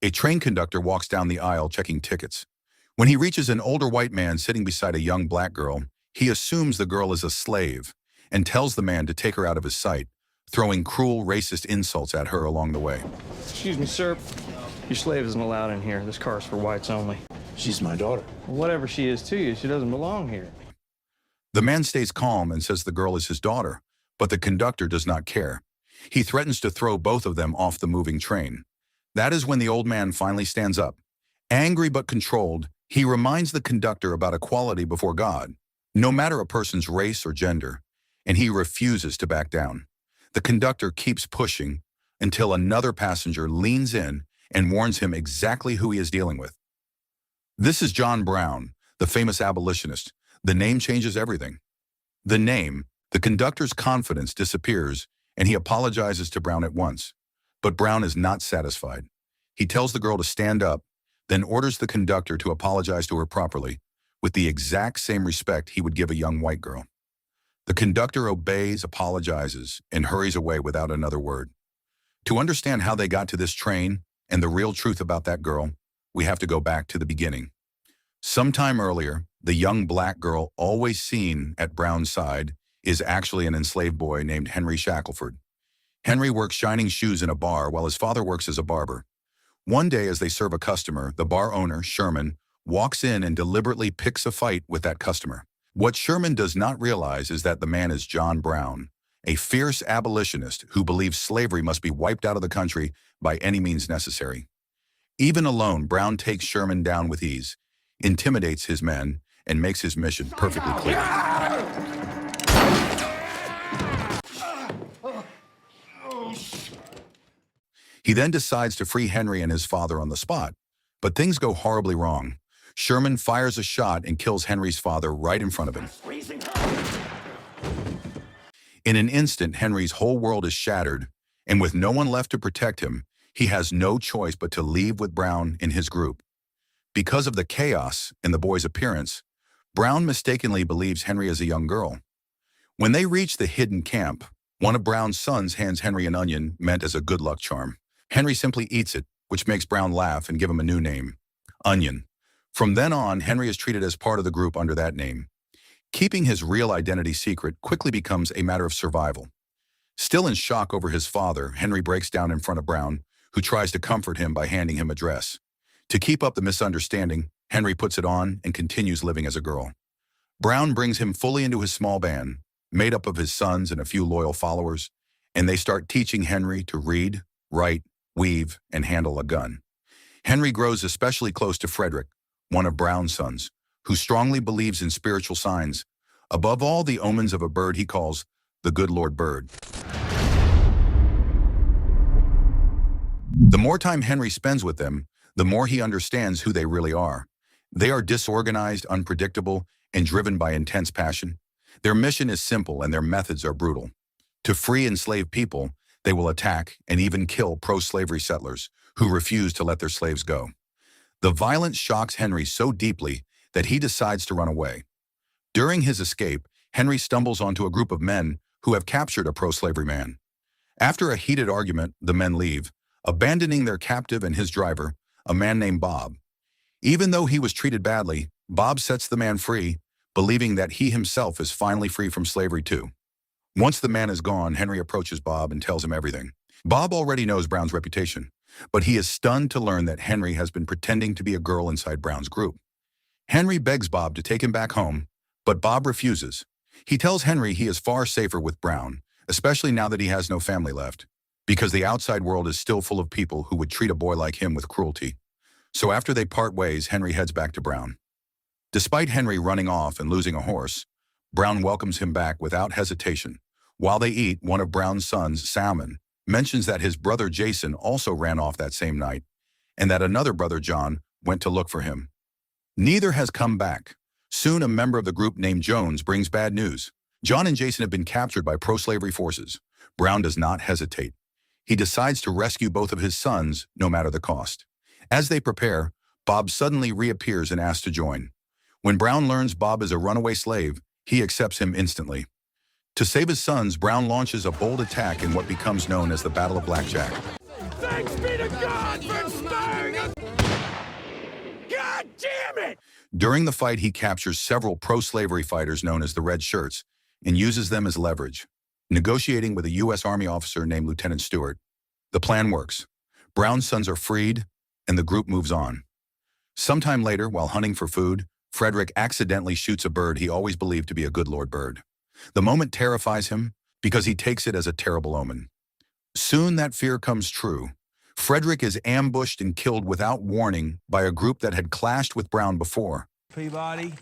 A train conductor walks down the aisle checking tickets. When he reaches an older white man sitting beside a young black girl, he assumes the girl is a slave and tells the man to take her out of his sight, throwing cruel, racist insults at her along the way. Excuse me, sir. Your slave isn't allowed in here. This car is for whites only. She's my daughter. Whatever she is to you, she doesn't belong here. The man stays calm and says the girl is his daughter, but the conductor does not care. He threatens to throw both of them off the moving train. That is when the old man finally stands up. Angry but controlled, he reminds the conductor about equality before God, no matter a person's race or gender, and he refuses to back down. The conductor keeps pushing until another passenger leans in and warns him exactly who he is dealing with. This is John Brown, the famous abolitionist. The name changes everything. The conductor's confidence disappears, and he apologizes to Brown at once. But Brown is not satisfied. He tells the girl to stand up, then orders the conductor to apologize to her properly, with the exact same respect he would give a young white girl. The conductor obeys, apologizes, and hurries away without another word. To understand how they got to this train and the real truth about that girl, we have to go back to the beginning. Sometime earlier, the young black girl always seen at Brown's side is actually an enslaved boy named Henry Shackelford. Henry works shining shoes in a bar while his father works as a barber. One day as they serve a customer, the bar owner, Sherman, walks in and deliberately picks a fight with that customer. What Sherman does not realize is that the man is John Brown, a fierce abolitionist who believes slavery must be wiped out of the country by any means necessary. Even alone, Brown takes Sherman down with ease, intimidates his men, and makes his mission perfectly clear. He then decides to free Henry and his father on the spot, but things go horribly wrong. Sherman fires a shot and kills Henry's father right in front of him. In an instant, Henry's whole world is shattered, and with no one left to protect him, he has no choice but to leave with Brown in his group. Because of the chaos in the boy's appearance, Brown mistakenly believes Henry is a young girl. When they reach the hidden camp, one of Brown's sons hands Henry an onion meant as a good luck charm. Henry simply eats it, which makes Brown laugh and give him a new name, Onion. From then on, Henry is treated as part of the group under that name. Keeping his real identity secret quickly becomes a matter of survival. Still in shock over his father, Henry breaks down in front of Brown, who tries to comfort him by handing him a dress. To keep up the misunderstanding, Henry puts it on and continues living as a girl. Brown brings him fully into his small band, made up of his sons and a few loyal followers, and they start teaching Henry to read, write, weave, and handle a gun. Henry grows especially close to Frederick, one of Brown's sons, who strongly believes in spiritual signs, above all the omens of a bird he calls the good Lord Bird. The more time Henry spends with them, the more he understands who they really are. They are disorganized, unpredictable, and driven by intense passion. Their mission is simple and their methods are brutal. To free enslaved people, they will attack and even kill pro-slavery settlers who refuse to let their slaves go. The violence shocks Henry so deeply that he decides to run away. During his escape, Henry stumbles onto a group of men who have captured a pro-slavery man. After a heated argument, the men leave, abandoning their captive and his driver, a man named Bob. Even though he was treated badly, Bob sets the man free, believing that he himself is finally free from slavery too. Once the man is gone, Henry approaches Bob and tells him everything. Bob already knows Brown's reputation, but he is stunned to learn that Henry has been pretending to be a girl inside Brown's group. Henry begs Bob to take him back home, but Bob refuses. He tells Henry he is far safer with Brown, especially now that he has no family left, because the outside world is still full of people who would treat a boy like him with cruelty. So after they part ways, Henry heads back to Brown. Despite Henry running off and losing a horse, Brown welcomes him back without hesitation. While they eat, one of Brown's sons, Salmon, mentions that his brother Jason also ran off that same night, and that another brother, John, went to look for him. Neither has come back. Soon, a member of the group named Jones brings bad news. John and Jason have been captured by pro-slavery forces. Brown does not hesitate. He decides to rescue both of his sons, no matter the cost. As they prepare, Bob suddenly reappears and asks to join. When Brown learns Bob is a runaway slave, he accepts him instantly. To save his sons, Brown launches a bold attack in what becomes known as the Battle of Blackjack. Thanks be to God for inspiring During the fight, he captures several pro-slavery fighters known as the Red Shirts and uses them as leverage, negotiating with a U.S. Army officer named Lieutenant Stewart. The plan works. Brown's sons are freed, and the group moves on. Sometime later, while hunting for food, Frederick accidentally shoots a bird he always believed to be a good Lord bird. The moment terrifies him because he takes it as a terrible omen. Soon that fear comes true. Frederick is ambushed and killed without warning by a group that had clashed with Brown before. Peabody.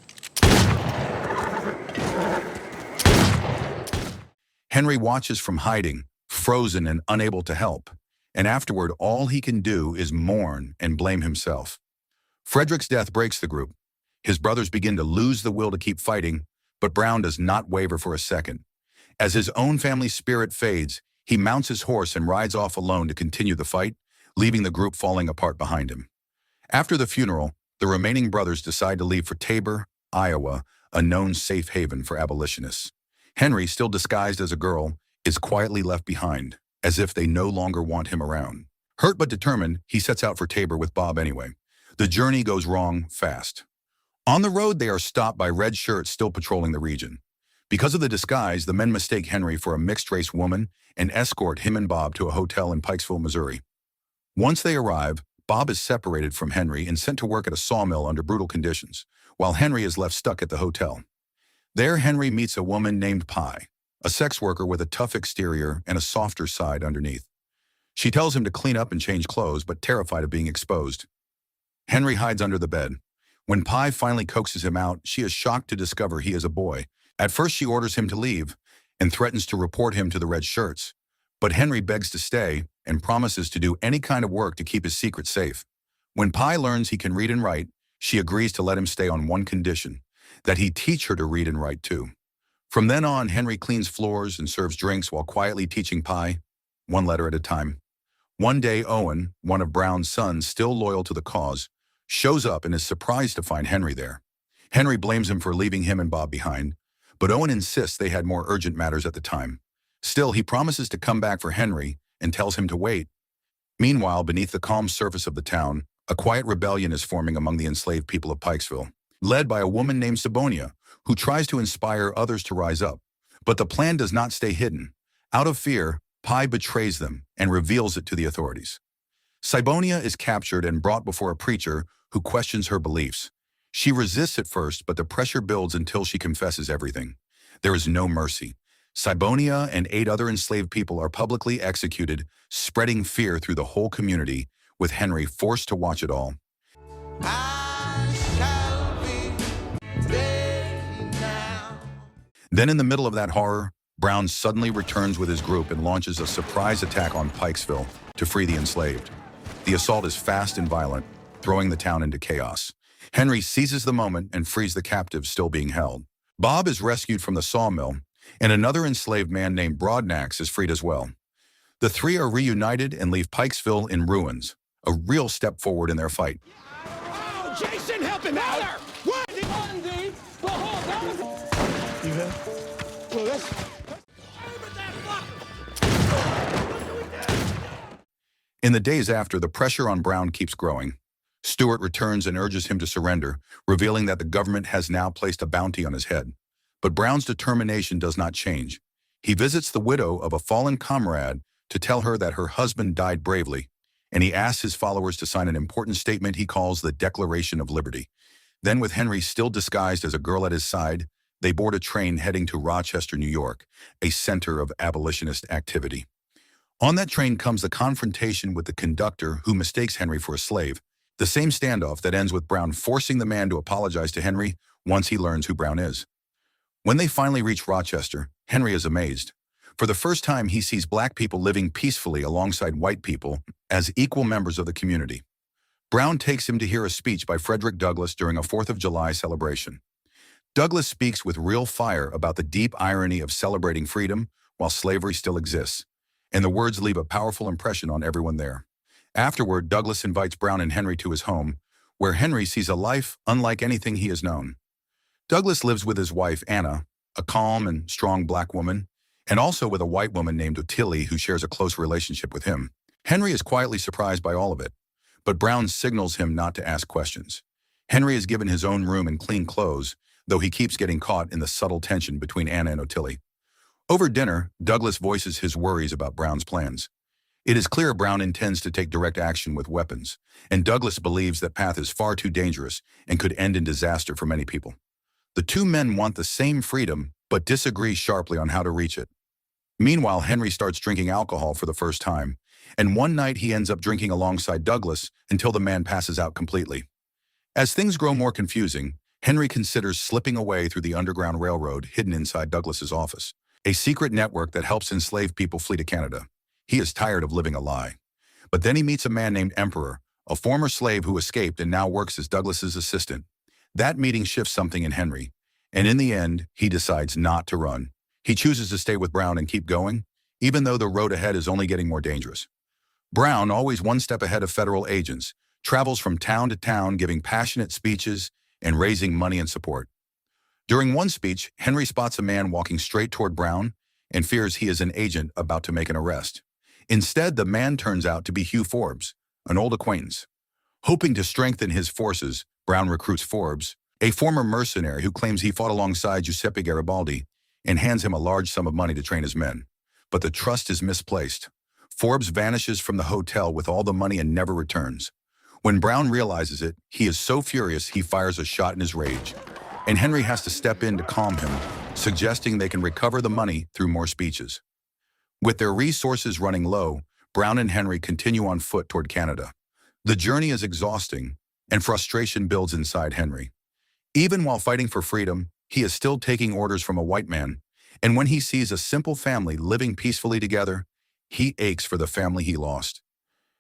Henry watches from hiding, frozen and unable to help, and afterward all he can do is mourn and blame himself. Frederick's death breaks the group. His brothers begin to lose the will to keep fighting, but Brown does not waver for a second. As his own family spirit fades, he mounts his horse and rides off alone to continue the fight, leaving the group falling apart behind him. After the funeral, the remaining brothers decide to leave for Tabor, Iowa, a known safe haven for abolitionists. Henry, still disguised as a girl, is quietly left behind, as if they no longer want him around. Hurt but determined, he sets out for Tabor with Bob anyway. The journey goes wrong fast. On the road, they are stopped by red shirts still patrolling the region. Because of the disguise, the men mistake Henry for a mixed-race woman and escort him and Bob to a hotel in Pikesville, Missouri. Once they arrive, Bob is separated from Henry and sent to work at a sawmill under brutal conditions, while Henry is left stuck at the hotel. There, Henry meets a woman named Pye, a sex worker with a tough exterior and a softer side underneath. She tells him to clean up and change clothes, but terrified of being exposed. Henry hides under the bed. When Pye finally coaxes him out, she is shocked to discover he is a boy. At first, she orders him to leave and threatens to report him to the Red Shirts. But Henry begs to stay and promises to do any kind of work to keep his secret safe. When Pye learns he can read and write, she agrees to let him stay on one condition, that he teach her to read and write too. From then on, Henry cleans floors and serves drinks while quietly teaching Pye, one letter at a time. One day, Owen, one of Brown's sons still loyal to the cause, shows up and is surprised to find Henry there. Henry blames him for leaving him and Bob behind, but Owen insists they had more urgent matters at the time. Still, he promises to come back for Henry and tells him to wait. Meanwhile, beneath the calm surface of the town, a quiet rebellion is forming among the enslaved people of Pikesville, led by a woman named Sabonia, who tries to inspire others to rise up. But the plan does not stay hidden. Out of fear, Pye betrays them and reveals it to the authorities. Sabonia is captured and brought before a preacher who questions her beliefs. She resists at first, but the pressure builds until she confesses everything. There is no mercy. Sabonia and 8 other enslaved people are publicly executed, spreading fear through the whole community, with Henry forced to watch it all. Then in the middle of that horror, Brown suddenly returns with his group and launches a surprise attack on Pikesville to free the enslaved. The assault is fast and violent, throwing the town into chaos. Henry seizes the moment and frees the captives still being held. Bob is rescued from the sawmill, and another enslaved man named Broadnax is freed as well. The 3 are reunited and leave Pikesville in ruins, a real step forward in their fight. Oh, Jason, help him out! What? You good? Well, that's... In the days after, the pressure on Brown keeps growing. Stewart returns and urges him to surrender, revealing that the government has now placed a bounty on his head. But Brown's determination does not change. He visits the widow of a fallen comrade to tell her that her husband died bravely, and he asks his followers to sign an important statement he calls the Declaration of Liberty. Then, with Henry still disguised as a girl at his side, they board a train heading to Rochester, New York, a center of abolitionist activity. On that train comes the confrontation with the conductor who mistakes Henry for a slave, the same standoff that ends with Brown forcing the man to apologize to Henry once he learns who Brown is. When they finally reach Rochester, Henry is amazed. For the first time, he sees black people living peacefully alongside white people as equal members of the community. Brown takes him to hear a speech by Frederick Douglass during a 4th of July celebration. Douglass speaks with real fire about the deep irony of celebrating freedom while slavery still exists, and the words leave a powerful impression on everyone there. Afterward, Douglass invites Brown and Henry to his home, where Henry sees a life unlike anything he has known. Douglass lives with his wife, Anna, a calm and strong black woman, and also with a white woman named Ottilie who shares a close relationship with him. Henry is quietly surprised by all of it, but Brown signals him not to ask questions. Henry is given his own room and clean clothes, though he keeps getting caught in the subtle tension between Anna and Ottilie. Over dinner, Douglas voices his worries about Brown's plans. It is clear Brown intends to take direct action with weapons, and Douglas believes that path is far too dangerous and could end in disaster for many people. The two men want the same freedom, but disagree sharply on how to reach it. Meanwhile, Henry starts drinking alcohol for the first time, and one night he ends up drinking alongside Douglas until the man passes out completely. As things grow more confusing, Henry considers slipping away through the Underground Railroad hidden inside Douglas's office, a secret network that helps enslaved people flee to Canada. He is tired of living a lie. But then he meets a man named Emperor, a former slave who escaped and now works as Douglas's assistant. That meeting shifts something in Henry, and in the end, he decides not to run. He chooses to stay with Brown and keep going, even though the road ahead is only getting more dangerous. Brown, always one step ahead of federal agents, travels from town to town giving passionate speeches and raising money and support. During one speech, Henry spots a man walking straight toward Brown and fears he is an agent about to make an arrest. Instead, the man turns out to be Hugh Forbes, an old acquaintance. Hoping to strengthen his forces, Brown recruits Forbes, a former mercenary who claims he fought alongside Giuseppe Garibaldi, and hands him a large sum of money to train his men. But the trust is misplaced. Forbes vanishes from the hotel with all the money and never returns. When Brown realizes it, he is so furious he fires a shot in his rage, and Henry has to step in to calm him, suggesting they can recover the money through more speeches. With their resources running low, Brown and Henry continue on foot toward Canada. The journey is exhausting, and frustration builds inside Henry. Even while fighting for freedom, he is still taking orders from a white man, and when he sees a simple family living peacefully together, he aches for the family he lost.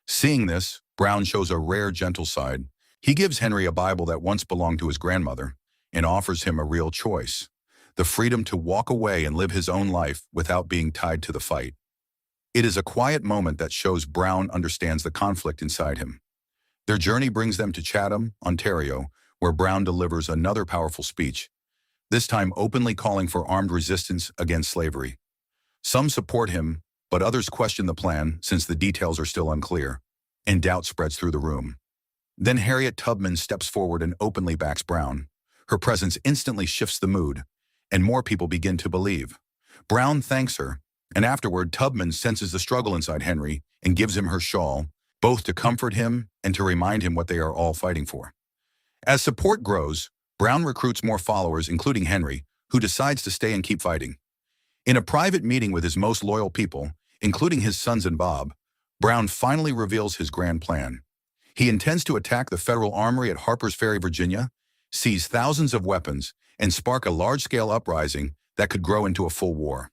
Seeing this, Brown shows a rare gentle side. He gives Henry a Bible that once belonged to his grandmother and offers him a real choice: the freedom to walk away and live his own life without being tied to the fight. It is a quiet moment that shows Brown understands the conflict inside him. Their journey brings them to Chatham, Ontario, where Brown delivers another powerful speech, this time openly calling for armed resistance against slavery. Some support him, but others question the plan since the details are still unclear, and doubt spreads through the room. Then Harriet Tubman steps forward and openly backs Brown. Her presence instantly shifts the mood, and more people begin to believe. Brown thanks her, and afterward Tubman senses the struggle inside Henry and gives him her shawl, both to comfort him and to remind him what they are all fighting for. As support grows, Brown recruits more followers, including Henry, who decides to stay and keep fighting. In a private meeting with his most loyal people, including his sons and Bob, Brown finally reveals his grand plan. He intends to attack the federal armory at Harper's Ferry, Virginia, seize thousands of weapons, and spark a large-scale uprising that could grow into a full war.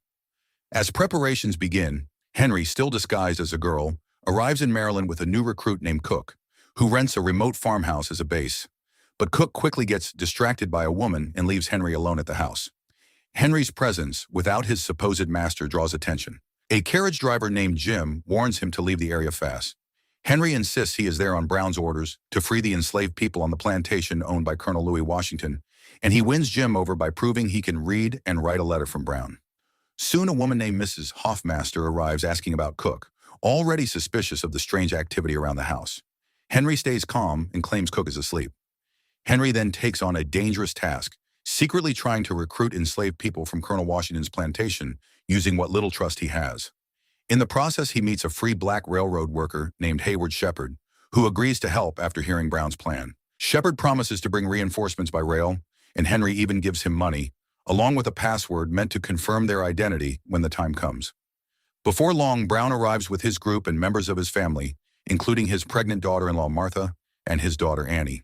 As preparations begin, Henry, still disguised as a girl, arrives in Maryland with a new recruit named Cook, who rents a remote farmhouse as a base. But Cook quickly gets distracted by a woman and leaves Henry alone at the house. Henry's presence, without his supposed master, draws attention. A carriage driver named Jim warns him to leave the area fast. Henry insists he is there on Brown's orders to free the enslaved people on the plantation owned by Colonel Louis Washington, and he wins Jim over by proving he can read and write a letter from Brown. Soon a woman named Mrs. Hoffmaster arrives asking about Cook, already suspicious of the strange activity around the house. Henry stays calm and claims Cook is asleep. Henry then takes on a dangerous task, secretly trying to recruit enslaved people from Colonel Washington's plantation using what little trust he has. In the process, he meets a free black railroad worker named Hayward Shepard, who agrees to help after hearing Brown's plan. Shepard promises to bring reinforcements by rail, and Henry even gives him money, along with a password meant to confirm their identity when the time comes. Before long, Brown arrives with his group and members of his family, including his pregnant daughter-in-law Martha and his daughter Annie.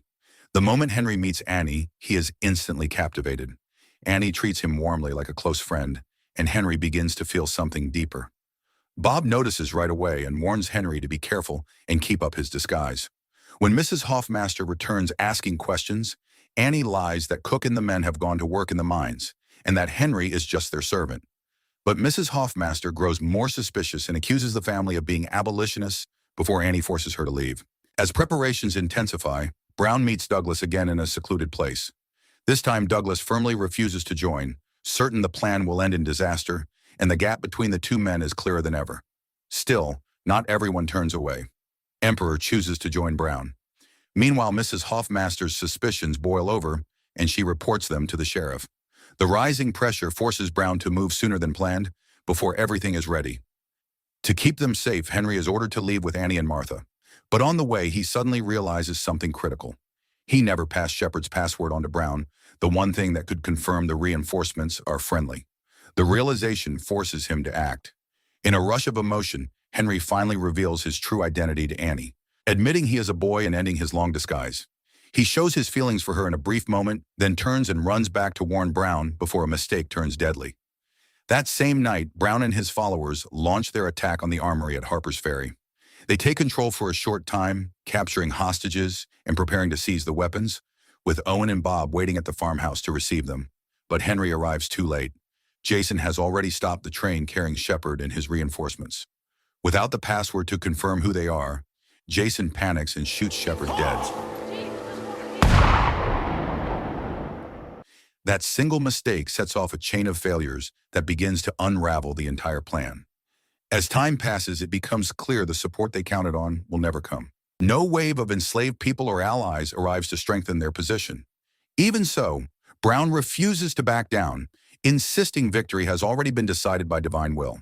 The moment Henry meets Annie, he is instantly captivated. Annie treats him warmly like a close friend, and Henry begins to feel something deeper. Bob notices right away and warns Henry to be careful and keep up his disguise. When Mrs. Hoffmaster returns asking questions, Annie lies that Cook and the men have gone to work in the mines, and that Henry is just their servant. But Mrs. Hoffmaster grows more suspicious and accuses the family of being abolitionists before Annie forces her to leave. As preparations intensify, Brown meets Douglas again in a secluded place. This time, Douglas firmly refuses to join, certain the plan will end in disaster, and the gap between the two men is clearer than ever. Still, not everyone turns away. Emperor chooses to join Brown. Meanwhile, Mrs. Hoffmaster's suspicions boil over, and she reports them to the sheriff. The rising pressure forces Brown to move sooner than planned, before everything is ready. To keep them safe, Henry is ordered to leave with Annie and Martha. But on the way, he suddenly realizes something critical. He never passed Shepard's password on to Brown, the one thing that could confirm the reinforcements are friendly. The realization forces him to act. In a rush of emotion, Henry finally reveals his true identity to Annie, admitting he is a boy and ending his long disguise. He shows his feelings for her in a brief moment, then turns and runs back to warn Brown before a mistake turns deadly. That same night, Brown and his followers launch their attack on the armory at Harper's Ferry. They take control for a short time, capturing hostages and preparing to seize the weapons, with Owen and Bob waiting at the farmhouse to receive them. But Henry arrives too late. Jason has already stopped the train carrying Shepard and his reinforcements. Without the password to confirm who they are, Jason panics and shoots Shepard dead. That single mistake sets off a chain of failures that begins to unravel the entire plan. As time passes, it becomes clear the support they counted on will never come. No wave of enslaved people or allies arrives to strengthen their position. Even so, Brown refuses to back down, insisting victory has already been decided by divine will.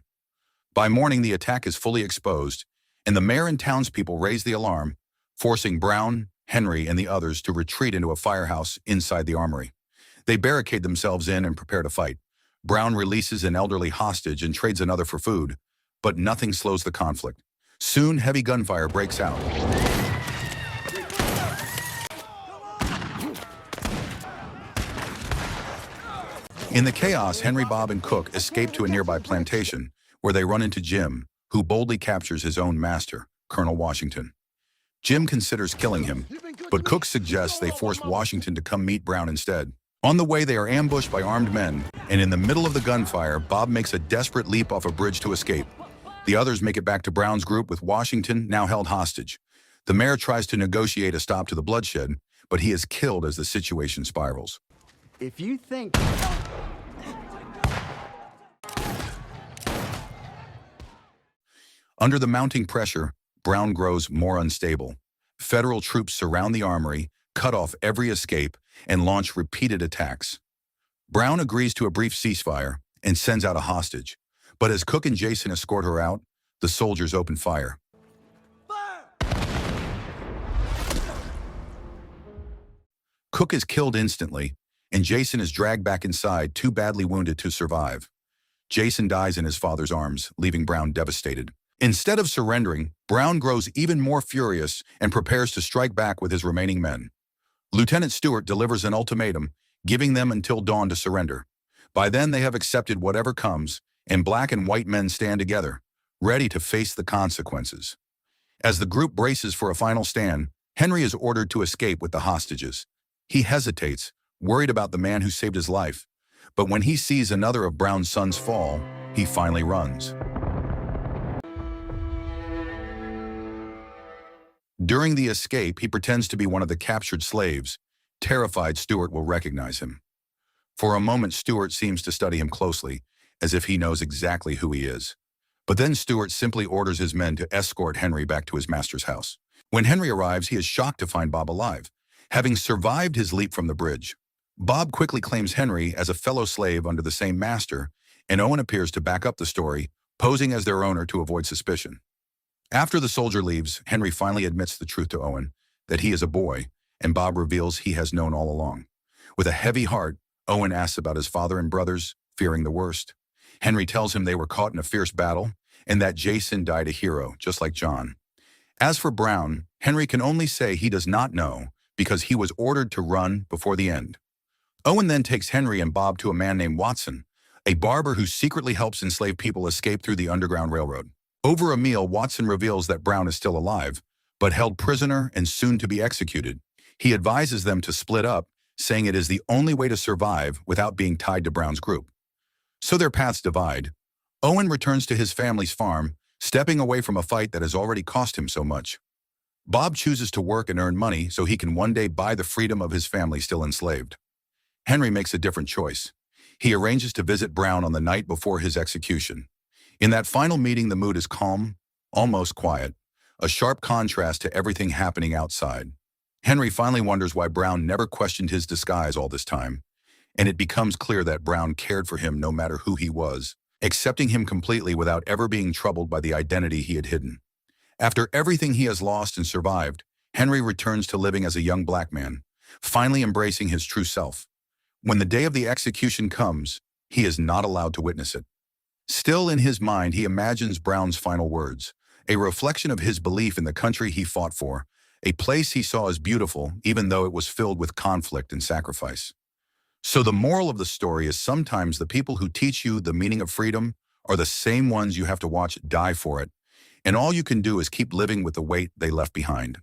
By morning, the attack is fully exposed, and the mayor and townspeople raise the alarm, forcing Brown, Henry, and the others to retreat into a firehouse inside the armory. They barricade themselves in and prepare to fight. Brown releases an elderly hostage and trades another for food, but nothing slows the conflict. Soon, heavy gunfire breaks out. In the chaos, Henry, Bob, and Cook escape to a nearby plantation, where they run into Jim, who boldly captures his own master, Colonel Washington. Jim considers killing him, but Cook suggests they force Washington to come meet Brown instead. On the way, they are ambushed by armed men, and in the middle of the gunfire, Bob makes a desperate leap off a bridge to escape. The others make it back to Brown's group with Washington now held hostage. The mayor tries to negotiate a stop to the bloodshed, but he is killed as the situation spirals. If you think... Under the mounting pressure, Brown grows more unstable. Federal troops surround the armory, cut off every escape, and launch repeated attacks. Brown agrees to a brief ceasefire and sends out a hostage. But as Cook and Jason escort her out, the soldiers open fire. Cook is killed instantly, and Jason is dragged back inside, too badly wounded to survive. Jason dies in his father's arms, leaving Brown devastated. Instead of surrendering, Brown grows even more furious and prepares to strike back with his remaining men. Lieutenant Stewart delivers an ultimatum, giving them until dawn to surrender. By then, they have accepted whatever comes, and black and white men stand together, ready to face the consequences. As the group braces for a final stand, Henry is ordered to escape with the hostages. He hesitates, worried about the man who saved his life, but when he sees another of Brown's sons fall, he finally runs. During the escape, he pretends to be one of the captured slaves, terrified Stewart will recognize him. For a moment, Stewart seems to study him closely, as if he knows exactly who he is. But then Stewart simply orders his men to escort Henry back to his master's house. When Henry arrives, he is shocked to find Bob alive, having survived his leap from the bridge. Bob quickly claims Henry as a fellow slave under the same master, and Owen appears to back up the story, posing as their owner to avoid suspicion. After the soldier leaves, Henry finally admits the truth to Owen, that he is a boy, and Bob reveals he has known all along. With a heavy heart, Owen asks about his father and brothers, fearing the worst. Henry tells him they were caught in a fierce battle, and that Jason died a hero, just like John. As for Brown, Henry can only say he does not know, because he was ordered to run before the end. Owen then takes Henry and Bob to a man named Watson, a barber who secretly helps enslaved people escape through the Underground Railroad. Over a meal, Watson reveals that Brown is still alive, but held prisoner and soon to be executed. He advises them to split up, saying it is the only way to survive without being tied to Brown's group. So their paths divide. Owen returns to his family's farm, stepping away from a fight that has already cost him so much. Bob chooses to work and earn money so he can one day buy the freedom of his family still enslaved. Henry makes a different choice. He arranges to visit Brown on the night before his execution. In that final meeting, the mood is calm, almost quiet, a sharp contrast to everything happening outside. Henry finally wonders why Brown never questioned his disguise all this time, and it becomes clear that Brown cared for him no matter who he was, accepting him completely without ever being troubled by the identity he had hidden. After everything he has lost and survived, Henry returns to living as a young black man, finally embracing his true self. When the day of the execution comes, he is not allowed to witness it. Still in his mind, he imagines Brown's final words, a reflection of his belief in the country he fought for, a place he saw as beautiful even though it was filled with conflict and sacrifice. So the moral of the story is sometimes the people who teach you the meaning of freedom are the same ones you have to watch die for it, and all you can do is keep living with the weight they left behind.